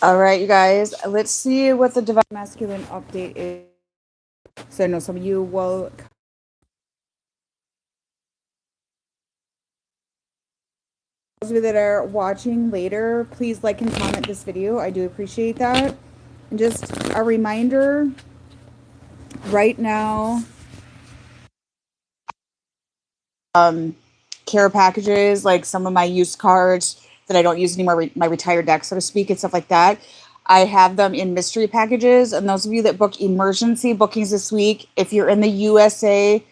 All right, you guys, let's see what the divine masculine update is. So I know some of you will. Those of you that are watching later, please like and comment this video. I do appreciate that. And just a reminder right now, care packages, like some of my used cards that I don't use anymore, my retired deck, so to speak, and stuff like that. I have them in mystery packages. And those of you that book emergency bookings this week, if you're in the USA,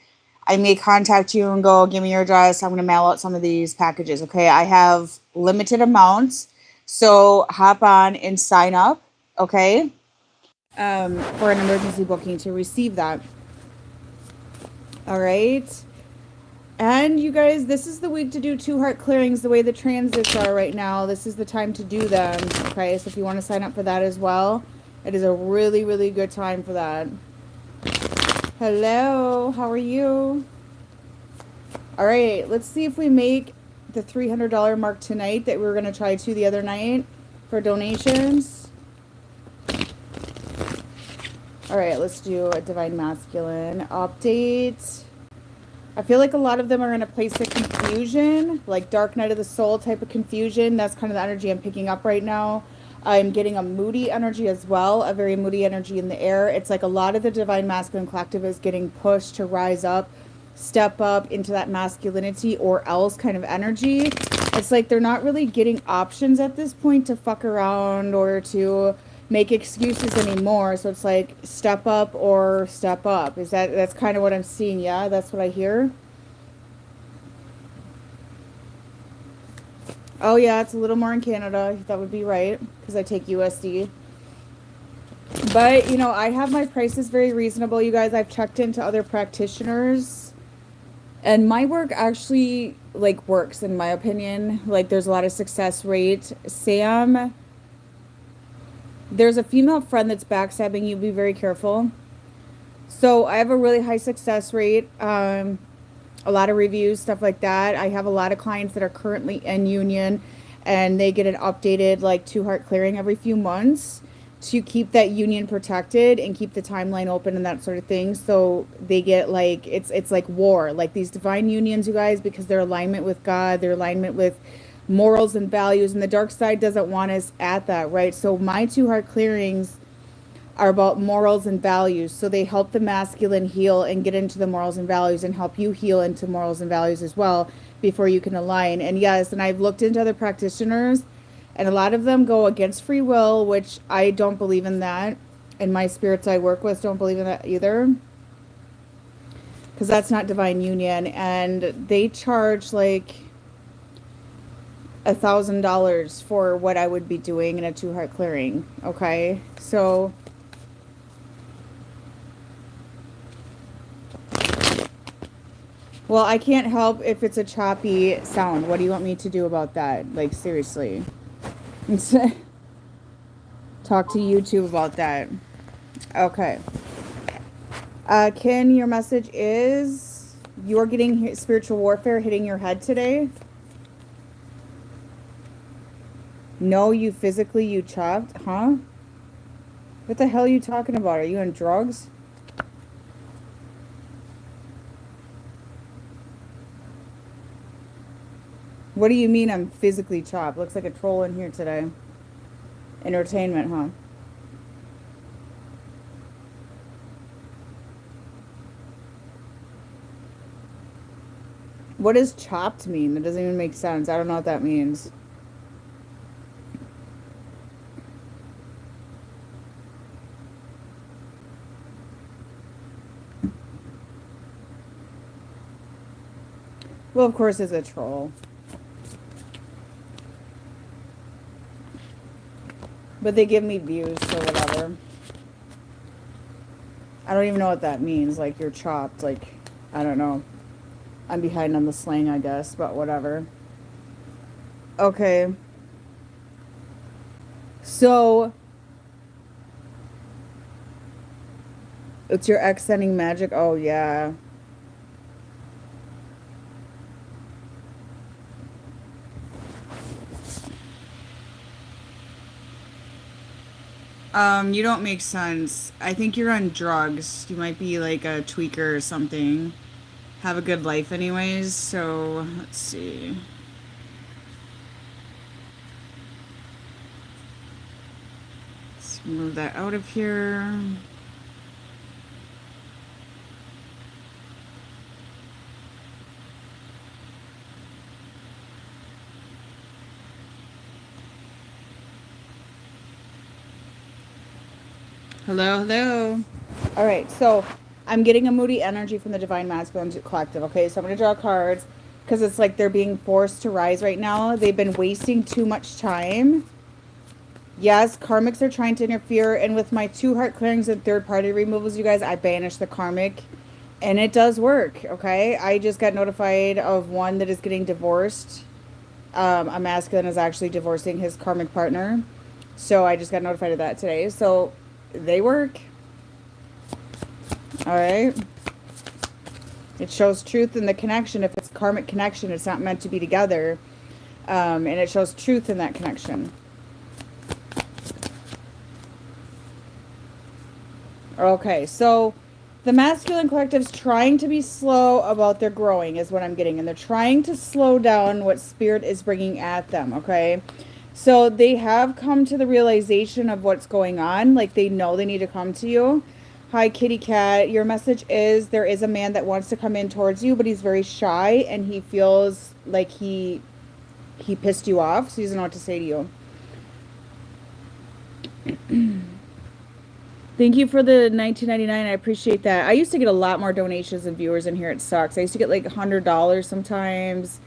I may contact you and go, give me your address. I'm going to mail out some of these packages. Okay. I have limited amounts. So hop on and sign up. Okay. For an emergency booking to receive that. All right. And you guys, this is the week to do 2 heart clearings the way the transits are right now. This is the time to do them. Okay. So if you want to sign up for that as well, it is a really, really good time for that. Hello. How are you? All right, let's see if we make the $300 mark tonight that we were going to try to the other night for donations. All right, let's do a divine masculine update. I feel like a lot of them are in a place of confusion, like dark night of the soul type of confusion. That's kind of the energy I'm picking up right now. I'm getting a moody energy as well, a very moody energy in the air. It's like a lot of the divine masculine collective is getting pushed to rise up, step up into that masculinity or else kind of energy. It's like they're not really getting options at this point to fuck around or to make excuses anymore. So it's like step up or step up. That's kind of what I'm seeing? Yeah, that's what I hear. Oh yeah, it's a little more in Canada. That would be right because I take USD. But you know, I have my prices very reasonable, you guys. I've checked into other practitioners and my work actually like works in my opinion. Like there's a lot of success rate. Sam, there's a female friend that's backstabbing you. Be very careful. So I have a really high success rate. A lot of reviews, stuff like that. I have a lot of clients that are currently in union and they get an updated like 2 heart clearing every few months to keep that union protected and keep the timeline open and that sort of thing. So they get like it's like war, like these divine unions, you guys, because their alignment with God, their alignment with morals and values, and the dark side doesn't want us at that, right? So my 2 heart clearings are about morals and values. So they help the masculine heal and get into the morals and values and help you heal into morals and values as well before you can align. And yes, and I've looked into other practitioners and a lot of them go against free will, which I don't believe in that. And my spirits I work with don't believe in that either. Because that's not divine union. And they charge like $1,000 for what I would be doing in a 2 heart clearing. Okay. So well, I can't help if it's a choppy sound. What do you want me to do about that? Like, seriously. Talk to YouTube about that. Okay. Ken, your message is you're getting spiritual warfare hitting your head today. No, you physically, you chopped? Huh? What the hell are you talking about? Are you on drugs? What do you mean I'm physically chopped? Looks like a troll in here today. Entertainment, huh? What does chopped mean? That doesn't even make sense. I don't know what that means. Well, of course it's a troll. But they give me views, so whatever. I don't even know what that means. Like, you're chopped. Like, I don't know. I'm behind on the slang, I guess, but whatever. Okay. So, it's your ex sending magic? Oh, yeah. You don't make sense. I think you're on drugs. You might be like a tweaker or something. Have a good life anyways, so let's see. Let's move that out of here. Hello, hello. All right, so I'm getting a moody energy from the Divine Masculine Collective, okay? So I'm going to draw cards because it's like they're being forced to rise right now. They've been wasting too much time. Yes, karmics are trying to interfere. And with my 2 heart clearings and third party removals, you guys, I banish the karmic. And it does work, okay? I just got notified of one that is getting divorced. A masculine is actually divorcing his karmic partner. So I just got notified of that today. So they work. All right. It shows truth in the connection. If it's karmic connection, it's not meant to be together. And it shows truth in that connection. Okay, so the masculine collective's trying to be slow about their growing is what I'm getting. And they're trying to slow down what spirit is bringing at them, okay? So they have come to the realization of what's going on. Like they know they need to come to you. Hi, kitty cat. Your message is there is a man that wants to come in towards you, but he's very shy and he feels like he pissed you off. So he doesn't know what to say to you. Thank you for the $19.99. I appreciate that. I used to get a lot more donations and viewers in here. It sucks. I used to get like $100 sometimes.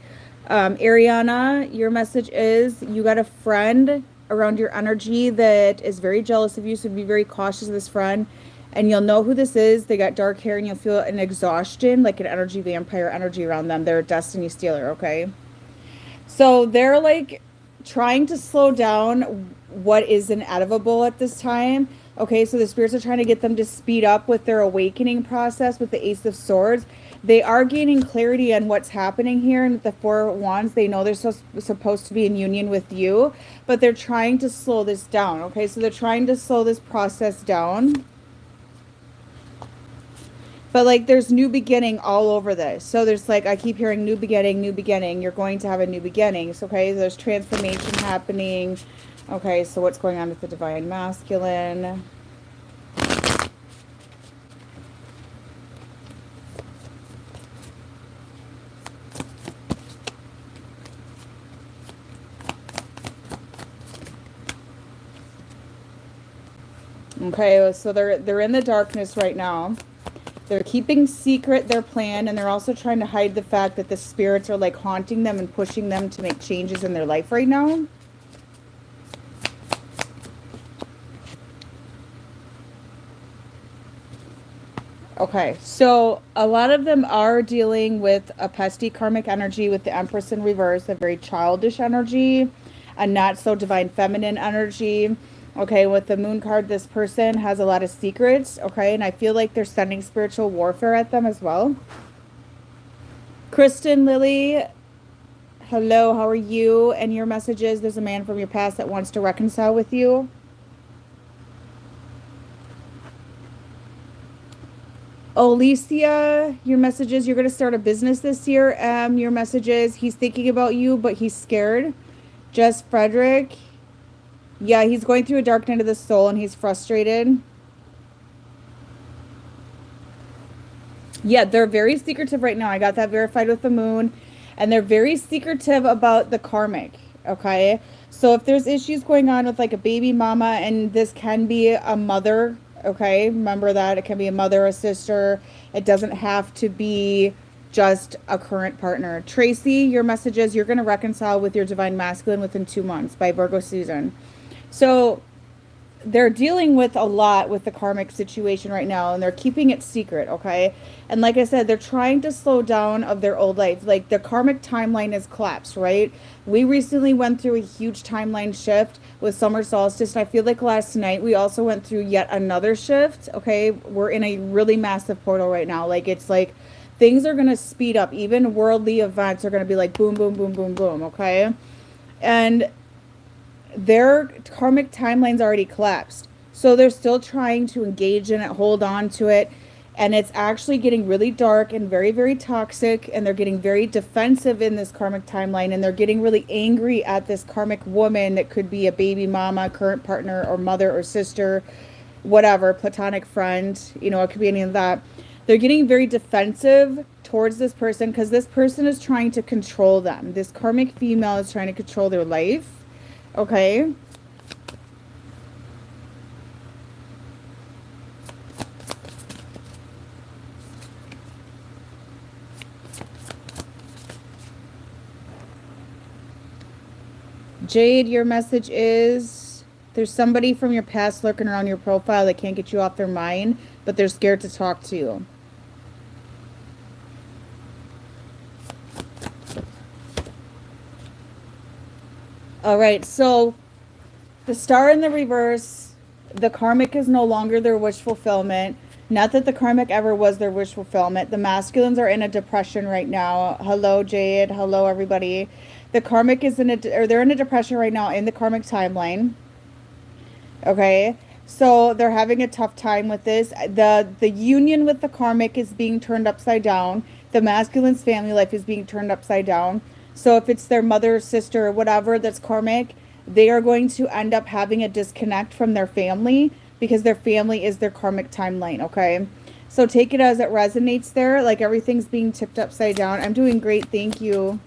Ariana, your message is you got a friend around your energy that is very jealous of you, so be very cautious of this friend. And you'll know who this is. They got dark hair and you'll feel an exhaustion, like an energy vampire energy around them. They're a destiny stealer, okay? So they're like trying to slow down what is inevitable at this time. Okay, so the spirits are trying to get them to speed up with their awakening process with the Ace of Swords. They are gaining clarity on what's happening here. And with the 4 Wands, they know they're supposed to be in union with you. But they're trying to slow this down. Okay, so they're trying to slow this process down. But like there's new beginning all over this. So there's like, I keep hearing new beginning, new beginning. You're going to have a new beginning. So, okay, there's transformation happening. Okay, so what's going on with the Divine Masculine? Okay, so they're in the darkness right now. They're keeping secret their plan, and they're also trying to hide the fact that the spirits are like haunting them and pushing them to make changes in their life right now. Okay, so a lot of them are dealing with a pesky karmic energy with the Empress in reverse, a very childish energy, a not so divine feminine energy. Okay, with the Moon card, this person has a lot of secrets, okay, and I feel like they're sending spiritual warfare at them as well. Kristen, Lily, hello, how are you? And your message is there's a man from your past that wants to reconcile with you. Alicia, your message is you're going to start a business this year. Your message is he's thinking about you, but he's scared. Jess Frederick, yeah, he's going through a dark night of the soul and he's frustrated. Yeah, they're very secretive right now. I got that verified with the Moon. And they're very secretive about the karmic, okay? So if there's issues going on with like a baby mama, and this can be a mother, okay? Remember that. It can be a mother, a sister. It doesn't have to be just a current partner. Tracy, your message is you're going to reconcile with your Divine Masculine within 2 months by Virgo season. So they're dealing with a lot with the karmic situation right now, and they're keeping it secret, okay? And like I said, they're trying to slow down of their old life. Like the karmic timeline has collapsed, right? We recently went through a huge timeline shift with summer solstice, and I feel like last night we also went through yet another shift, okay? We're in a really massive portal right now. Like it's like things are going to speed up. Even worldly events are going to be like boom, boom, boom, boom, boom, okay? And their karmic timeline's already collapsed. So they're still trying to engage in it, hold on to it. And it's actually getting really dark and very, very toxic. And they're getting very defensive in this karmic timeline. And they're getting really angry at this karmic woman that could be a baby mama, current partner, or mother or sister, whatever, platonic friend. You know, it could be any of that. They're getting very defensive towards this person because this person is trying to control them. This karmic female is trying to control their life. Okay. Jade, your message is there's somebody from your past lurking around your profile that can't get you off their mind, but they're scared to talk to you. All right, so the star in the reverse, the karmic is no longer their wish fulfillment. Not that the karmic ever was their wish fulfillment. The masculines are in a depression right now. Hello, Jade. Hello, everybody. The karmic is they're in a depression right now in the karmic timeline. Okay, so they're having a tough time with this. The union with the karmic is being turned upside down. The masculine's family life is being turned upside down. So if it's their mother, sister, whatever that's karmic, they are going to end up having a disconnect from their family because their family is their karmic timeline, okay? So take it as it resonates there, like everything's being tipped upside down. I'm doing great, thank you.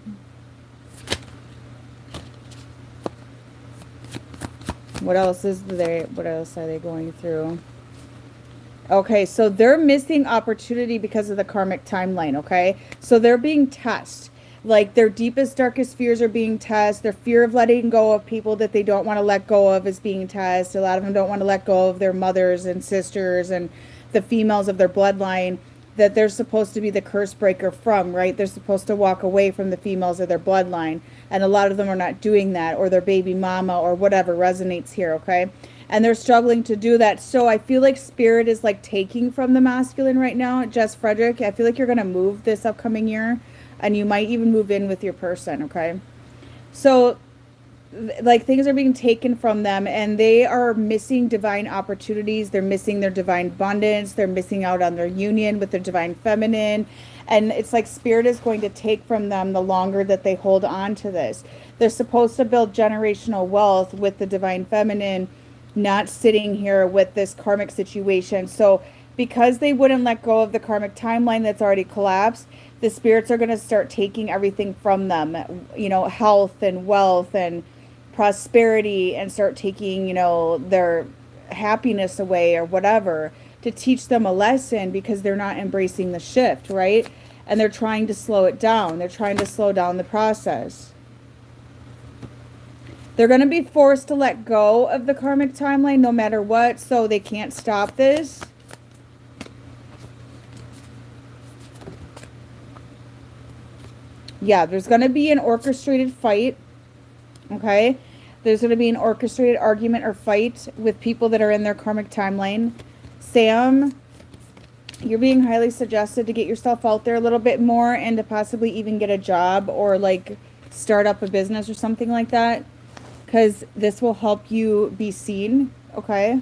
What else are they going through? Okay, so they're missing opportunity because of the karmic timeline, okay? So they're being tested. Like their deepest, darkest fears are being tested. Their fear of letting go of people that they don't want to let go of is being tested. A lot of them don't want to let go of their mothers and sisters and the females of their bloodline that they're supposed to be the curse breaker from, right? They're supposed to walk away from the females of their bloodline. And a lot of them are not doing that, or their baby mama or whatever resonates here, okay? And they're struggling to do that. So I feel like spirit is like taking from the masculine right now. Jess Frederick, I feel like you're going to move this upcoming year. And you might even move in with your person, okay? So, like, things are being taken from them, and they are missing divine opportunities. They're missing their divine abundance. They're missing out on their union with their divine feminine. And it's like spirit is going to take from them the longer that they hold on to this. They're supposed to build generational wealth with the divine feminine, not sitting here with this karmic situation. So, because they wouldn't let go of the karmic timeline that's already collapsed, the spirits are going to start taking everything from them, you know, health and wealth and prosperity, and start taking, you know, their happiness away or whatever to teach them a lesson because they're not embracing the shift, right? And they're trying to slow it down. They're trying to slow down the process. They're going to be forced to let go of the karmic timeline no matter what, so they can't stop this. Yeah, there's going to be an orchestrated fight, okay? There's going to be an orchestrated argument or fight with people that are in their karmic timeline. Sam, you're being highly suggested to get yourself out there a little bit more and to possibly even get a job or like start up a business or something like that, because this will help you be seen, okay?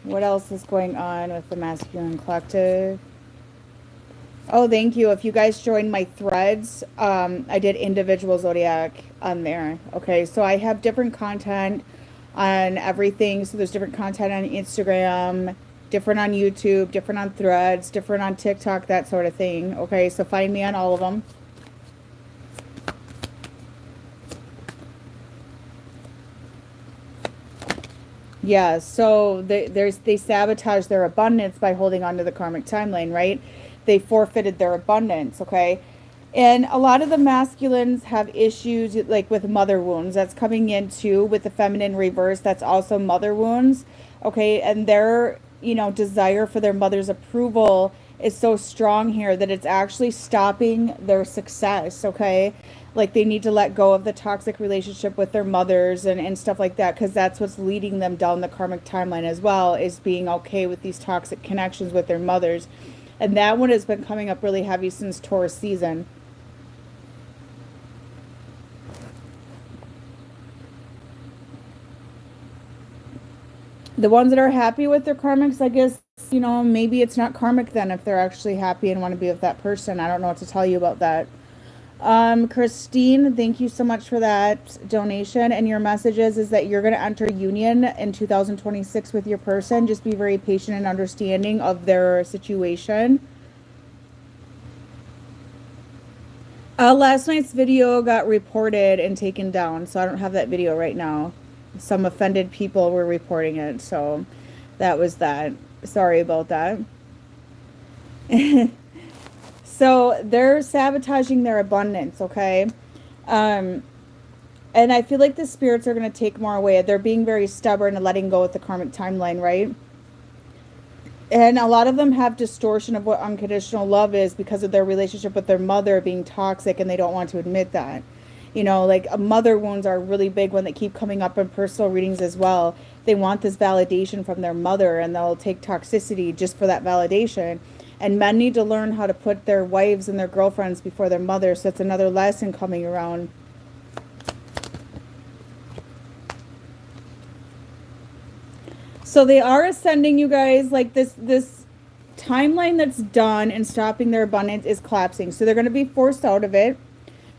What else is going on with the masculine collective? Oh, thank you. If you guys joined my threads, I did individual zodiac on there. Okay, so I have different content on everything. So there's different content on Instagram, different on YouTube, different on threads, different on TikTok, that sort of thing. Okay, so find me on all of them. Yeah, so they sabotage their abundance by holding on to the karmic timeline, right? They forfeited their abundance, okay? And a lot of the masculines have issues like with mother wounds. That's coming in too with the feminine reverse. That's also mother wounds, okay? And their, you know, desire for their mother's approval is so strong here that it's actually stopping their success, okay? Like they need to let go of the toxic relationship with their mothers and stuff like that, because that's what's leading them down the karmic timeline as well, is being okay with these toxic connections with their mothers. And that one has been coming up really heavy since Taurus season. The ones that are happy with their karmics, I guess, you know, maybe it's not karmic then if they're actually happy and want to be with that person. I don't know what to tell you about that. Christine, thank you so much for that donation. And your messages is that you're going to enter union in 2026 with your person. Just be very patient and understanding of their situation. Last night's video got reported and taken down, so I don't have that video right now. Some offended people were reporting it, so that was that. Sorry about that. So they're sabotaging their abundance, okay? And I feel like the spirits are going to take more away. They're being very stubborn and letting go with the karmic timeline, right? And a lot of them have distortion of what unconditional love is because of their relationship with their mother being toxic, and they don't want to admit that. You know, like mother wounds are a really big one that keep coming up in personal readings as well. They want this validation from their mother, and they'll take toxicity just for that validation. And men need to learn how to put their wives and their girlfriends before their mothers. So that's another lesson coming around. So they are ascending, you guys. Like this timeline that's done and stopping their abundance is collapsing. So they're going to be forced out of it.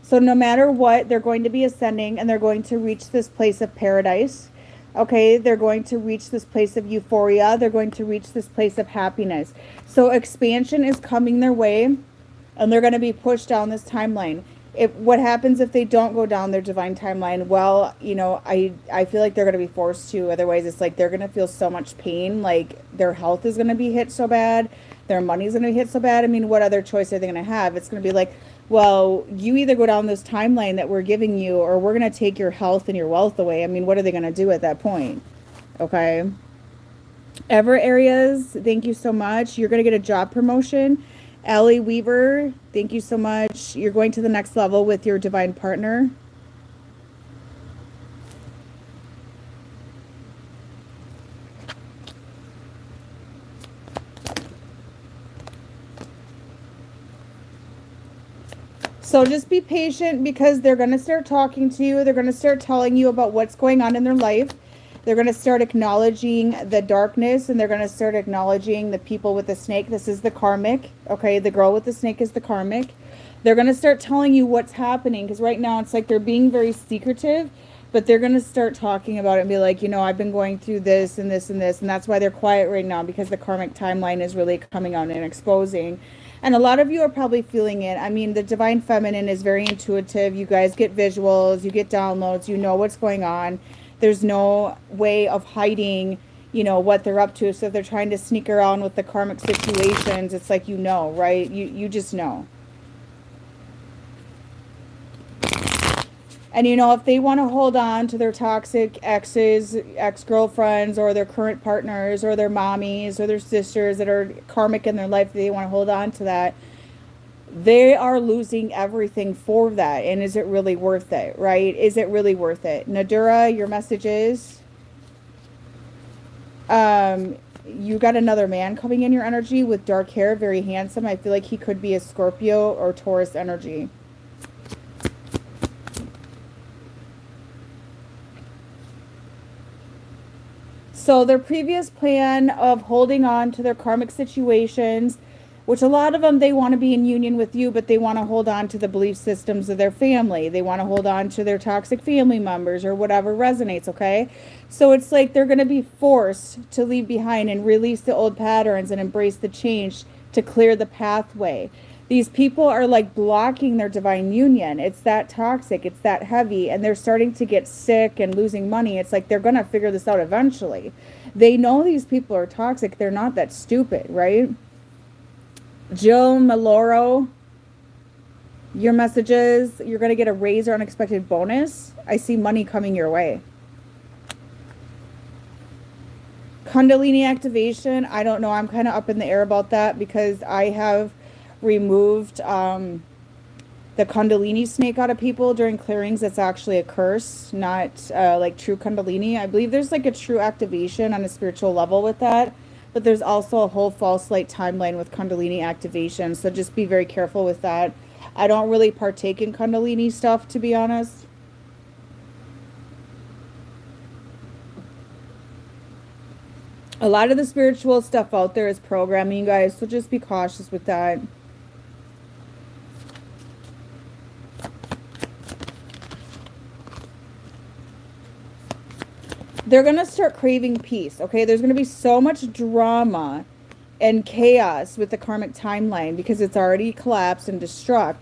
So no matter what, they're going to be ascending, and they're going to reach this place of paradise. Okay, they're going to reach this place of euphoria. They're going to reach this place of happiness. So expansion is coming their way, and they're going to be pushed down this timeline. What happens if they don't go down their divine timeline? Well, you know, I feel like they're going to be forced to. Otherwise, it's like they're going to feel so much pain. Like their health is going to be hit so bad. Their money is going to be hit so bad. I mean, what other choice are they going to have? It's going to be like, well, you either go down this timeline that we're giving you, or we're going to take your health and your wealth away. I mean, what are they going to do at that point? Okay. Ever Areas, thank you so much. You're going to get a job promotion. Allie Weaver, thank you so much. You're going to the next level with your divine partner. So just be patient, because they're going to start talking to you. They're going to start telling you about what's going on in their life. They're going to start acknowledging the darkness, and they're going to start acknowledging the people with the snake. This is the karmic. Okay, the girl with the snake is the karmic. They're going to start telling you what's happening, because right now it's like they're being very secretive, but they're going to start talking about it and be like, you know, I've been going through this and this and this. And that's why they're quiet right now, because the karmic timeline is really coming out and exposing. And a lot of you are probably feeling it. I mean, the divine feminine is very intuitive. You guys get visuals, you get downloads, you know what's going on. There's no way of hiding, you know, what they're up to. So if they're trying to sneak around with the karmic situations, it's like, you know, right? You just know. And, you know, if they want to hold on to their toxic exes, ex-girlfriends, or their current partners, or their mommies, or their sisters that are karmic in their life, they want to hold on to that, they are losing everything for that. And is it really worth it, right? Is it really worth it? Nadura, your message is, you got another man coming in your energy with dark hair, very handsome. I feel like he could be a Scorpio or Taurus energy. So their previous plan of holding on to their karmic situations, which a lot of them, they want to be in union with you, but they want to hold on to the belief systems of their family. They want to hold on to their toxic family members or whatever resonates, okay? So it's like they're going to be forced to leave behind and release the old patterns and embrace the change to clear the pathway. These people are like blocking their divine union. It's that toxic, it's that heavy, and they're starting to get sick and losing money. It's like they're going to figure this out eventually. They know these people are toxic. They're not that stupid, right? Jill Maloro, your messages, you're going to get a raise or unexpected bonus. I see money coming your way. Kundalini activation, I don't know. I'm kind of up in the air about that, because I have removed the Kundalini snake out of people during clearings. That's actually a curse, not like true Kundalini. I believe there's like a true activation on a spiritual level with that, but there's also a whole false light timeline with Kundalini activation. So just be very careful with that. I don't really partake in Kundalini stuff, to be honest. A lot of the spiritual stuff out there is programming, you guys, so just be cautious with that. They're going to start craving peace, okay? There's going to be so much drama and chaos with the karmic timeline because it's already collapsed and destruct.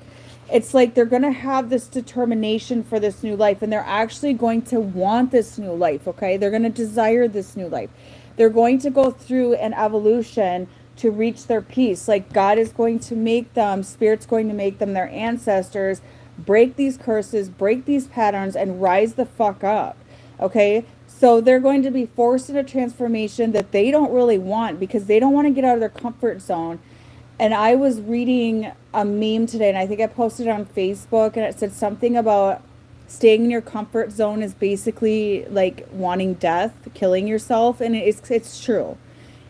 It's like they're going to have this determination for this new life, and they're actually going to want this new life, okay? They're going to desire this new life. They're going to go through an evolution to reach their peace. Like God is going to make them, Spirit's going to make them, their ancestors, break these curses, break these patterns, and rise the fuck up, okay? So they're going to be forced into transformation that they don't really want because they don't want to get out of their comfort zone. And I was reading a meme today, and I think I posted it on Facebook, and it said something about staying in your comfort zone is basically like wanting death, killing yourself. And it's true.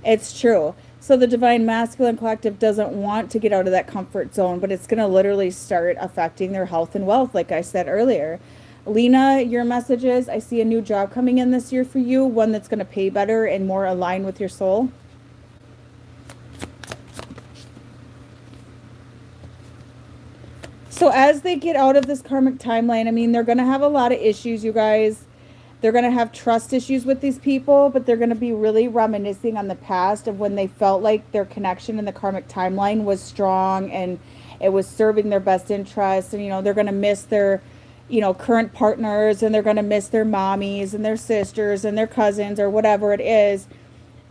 It's true. So the Divine Masculine Collective doesn't want to get out of that comfort zone, but it's going to literally start affecting their health and wealth, like I said earlier. Lena, your message is, I see a new job coming in this year for you, one that's going to pay better and more aligned with your soul. So as they get out of this karmic timeline, I mean, they're going to have a lot of issues, you guys. They're going to have trust issues with these people, but they're going to be really reminiscing on the past of when they felt like their connection in the karmic timeline was strong and it was serving their best interests. And, you know, they're going to miss their, you know, current partners, and they're going to miss their mommies and their sisters and their cousins or whatever it is.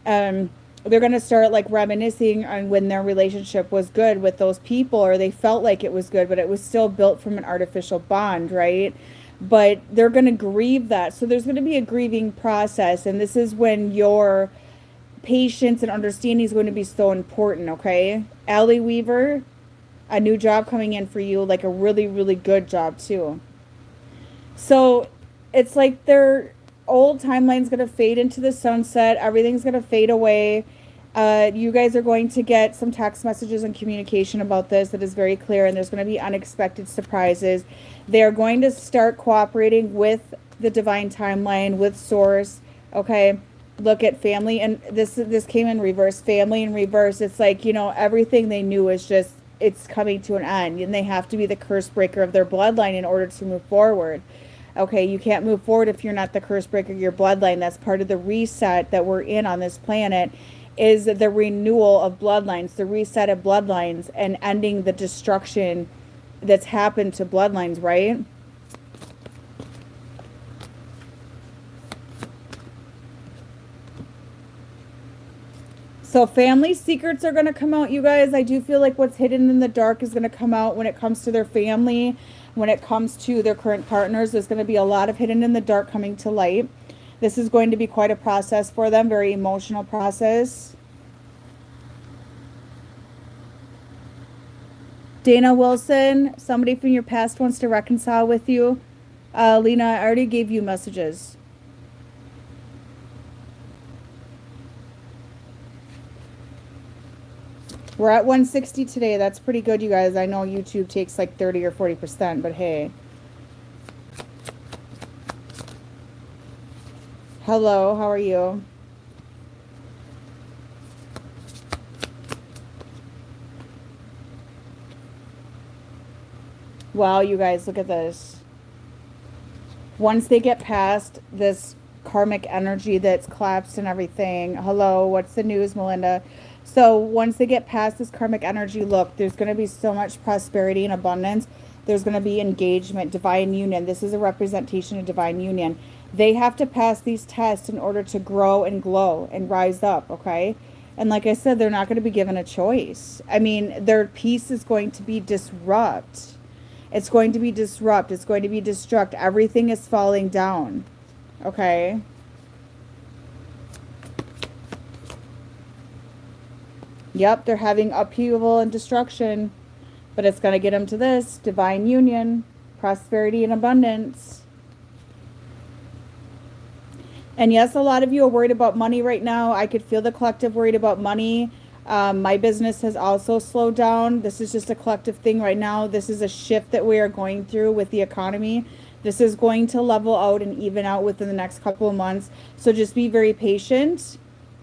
They're going to start like reminiscing on when their relationship was good with those people, or they felt like it was good, but it was still built from an artificial bond, right? But they're going to grieve that. So there's going to be a grieving process. And this is when your patience and understanding is going to be so important, okay? Allie Weaver, a new job coming in for you, like a really, really good job too. So it's like their old timeline's going to fade into the sunset. Everything's going to fade away. You guys are going to get some text messages and communication about this that is very clear, and there's going to be unexpected surprises. They are going to start cooperating with the divine timeline, with source, okay? Look at family, and this came in reverse. Family in reverse. It's like, you know, everything they knew is just, it's coming to an end, and they have to be the curse breaker of their bloodline in order to move forward. Okay, you can't move forward if you're not the curse breaker of your bloodline. That's part of the reset that we're in on this planet, is the renewal of bloodlines, the reset of bloodlines, and ending the destruction that's happened to bloodlines, right? So family secrets are going to come out, you guys. I do feel like what's hidden in the dark is going to come out when it comes to their family. When it comes to their current partners, there's going to be a lot of hidden in the dark coming to light. This is going to be quite a process for them, very emotional process. Dana Wilson, somebody from your past wants to reconcile with you. Lena, I already gave you messages. We're at 160 today. That's pretty good, you guys. I know YouTube takes like 30 or 40%, but hey. Hello, how are you? Wow, you guys, look at this. Once they get past this karmic energy that's collapsed and everything. Hello, what's the news, Melinda? So once they get past this karmic energy, look, there's going to be so much prosperity and abundance. There's going to be engagement, divine union. This is a representation of divine union. They have to pass these tests in order to grow and glow and rise up, okay? And like I said, they're not going to be given a choice. I mean, their peace is going to be disrupt. It's going to be disrupt. It's going to be destruct. Everything is falling down, okay? Yep, they're having upheaval and destruction, but it's going to get them to this, divine union, prosperity and abundance. And yes, a lot of you are worried about money right now. I could feel the collective worried about money. My business has also slowed down. This is just a collective thing right now. This is a shift that we are going through with the economy. This is going to level out and even out within the next couple of months. So just be very patient.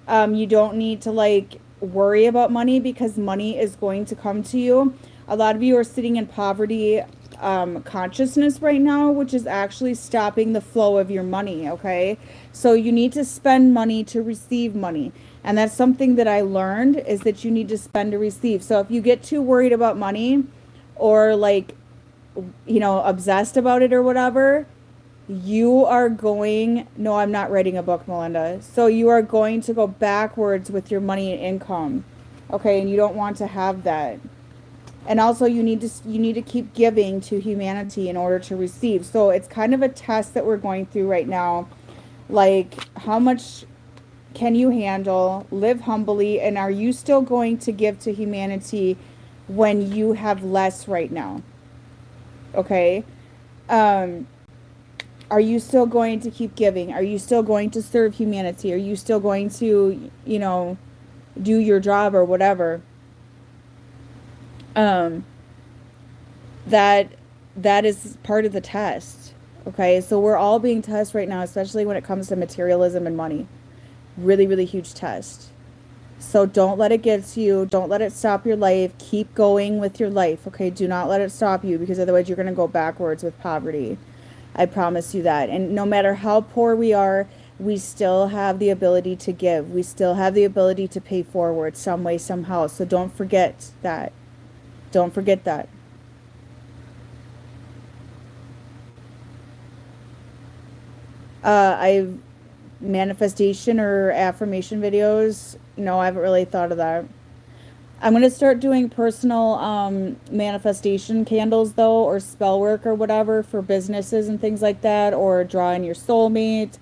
You don't need to like worry about money because money is going to come to you. A lot of you are sitting in poverty consciousness right now, which is actually stopping the flow of your money. Okay. So you need to spend money to receive money. And that's something that I learned is that you need to spend to receive. So if you get too worried about money or like, obsessed about it or whatever, you are going, no, I'm not writing a book, Melinda. So you are going to go backwards with your money and income. Okay. And you don't want to have that. And also you need to keep giving to humanity in order to receive. So it's kind of a test that we're going through right now. Like, how much can you handle? Live humbly. And are you still going to give to humanity when you have less right now? Okay. Are you still going to keep giving? Are you still going to serve humanity? Are you still going to, do your job or whatever? That is part of the test. Okay, so we're all being tested right now, especially when it comes to materialism and money. Really, really huge test. So don't let it get to you. Don't let it stop your life. Keep going with your life. Okay, do not let it stop you because otherwise you're going to go backwards with poverty. I promise you that. And no matter how poor we are, we still have the ability to give. We still have the ability to pay forward some way, somehow. So don't forget that. Don't forget that. I've manifestation or affirmation videos. No, I haven't really thought of that. I'm going to start doing personal manifestation candles though, or spell work or whatever for businesses and things like that, or drawing your soulmate,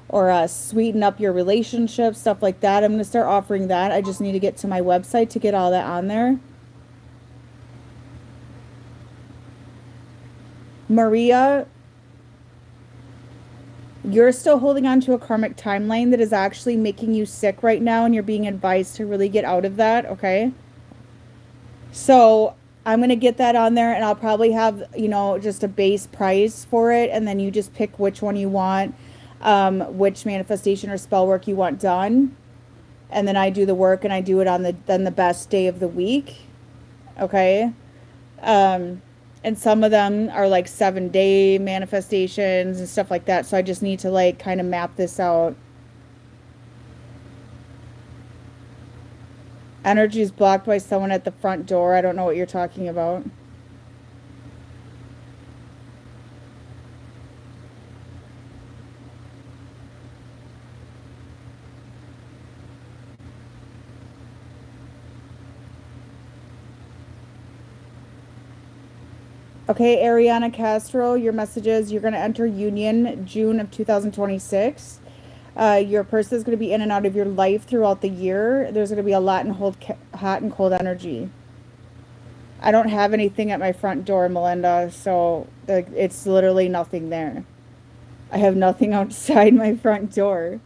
or sweeten up your relationship, stuff like that. I'm going to start offering that. I just need to get to my website to get all that on there. Maria, you're still holding on to a karmic timeline that is actually making you sick right now, and you're being advised to really get out of that, okay? So I'm going to get that on there, and I'll probably have, just a base price for it, and then you just pick which one you want, which manifestation or spell work you want done. And then I do the work, and I do it on the best day of the week, okay? And some of them are like 7-day manifestations and stuff like that. So I just need to like kind of map this out. Energy is blocked by someone at the front door. I don't know what you're talking about. Okay, Ariana Castro, your message is you're going to enter union June of 2026. Your person is going to be in and out of your life throughout the year. There's going to be a lot in hot and cold energy. I don't have anything at my front door, Melinda, so it's literally nothing there. I have nothing outside my front door.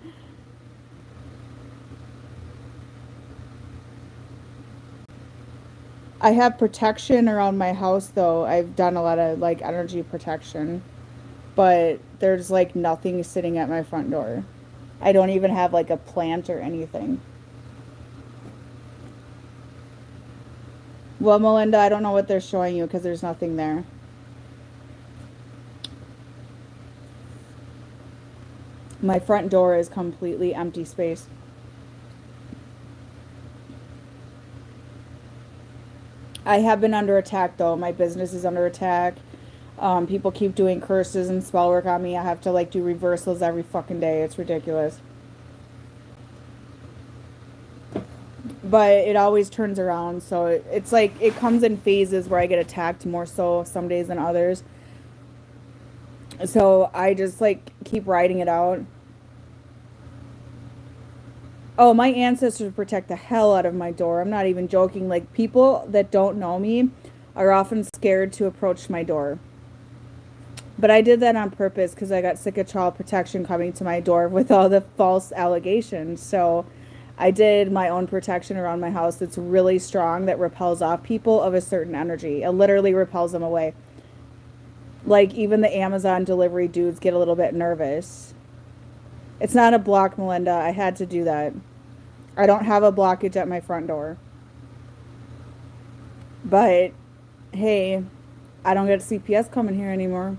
I have protection around my house, though. I've done a lot of, like, energy protection. But there's, like, nothing sitting at my front door. I don't even have, like, a plant or anything. Well, Melinda, I don't know what they're showing you because there's nothing there. My front door is completely empty space. I have been under attack, though. My business is under attack. People keep doing curses and spell work on me. I have to, like, do reversals every fucking day. It's ridiculous. But it always turns around. So it's like it comes in phases where I get attacked more so some days than others. So I just, like, keep riding it out. Oh, my ancestors protect the hell out of my door. I'm not even joking. Like, people that don't know me are often scared to approach my door. But I did that on purpose because I got sick of child protection coming to my door with all the false allegations. So I did my own protection around my house that's really strong, that repels off people of a certain energy. It literally repels them away. Like, even the Amazon delivery dudes get a little bit nervous. It's not a block, Melinda. I had to do that. I don't have a blockage at my front door. But, hey, I don't get CPS coming here anymore.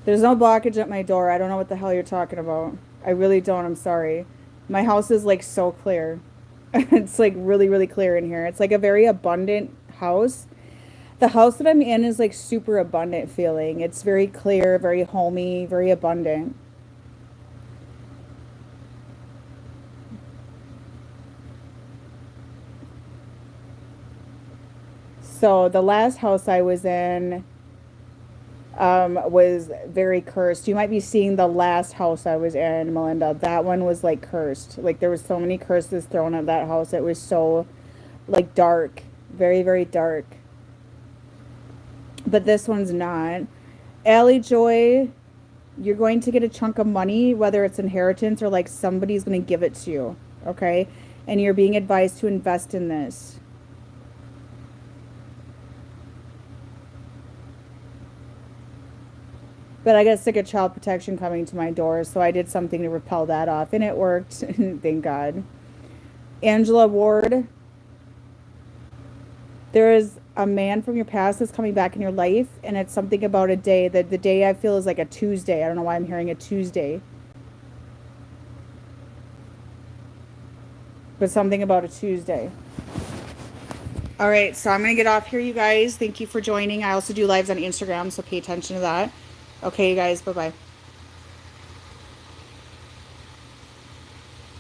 There's no blockage at my door. I don't know what the hell you're talking about. I really don't. I'm sorry. My house is like so clear. It's like really, really clear in here. It's like a very abundant house. The house that I'm in is like super abundant feeling. It's very clear, very homey, very abundant. So the last house I was in was very cursed. You might be seeing the last house I was in, Melinda. That one was like cursed. Like, there was so many curses thrown at that house. It was so like dark, very, very dark. But this one's not. Allie Joy, you're going to get a chunk of money, whether it's inheritance or like somebody's going to give it to you. Okay. And you're being advised to invest in this. But I got sick of child protection coming to my door, so I did something to repel that off, and it worked. Thank God. Angela Ward, there is a man from your past that's coming back in your life, and it's something about a day. That the day I feel is like a Tuesday. I don't know why I'm hearing a Tuesday. But something about a Tuesday. All right, so I'm going to get off here, you guys. Thank you for joining. I also do lives on Instagram, so pay attention to that. Okay, you guys, bye-bye.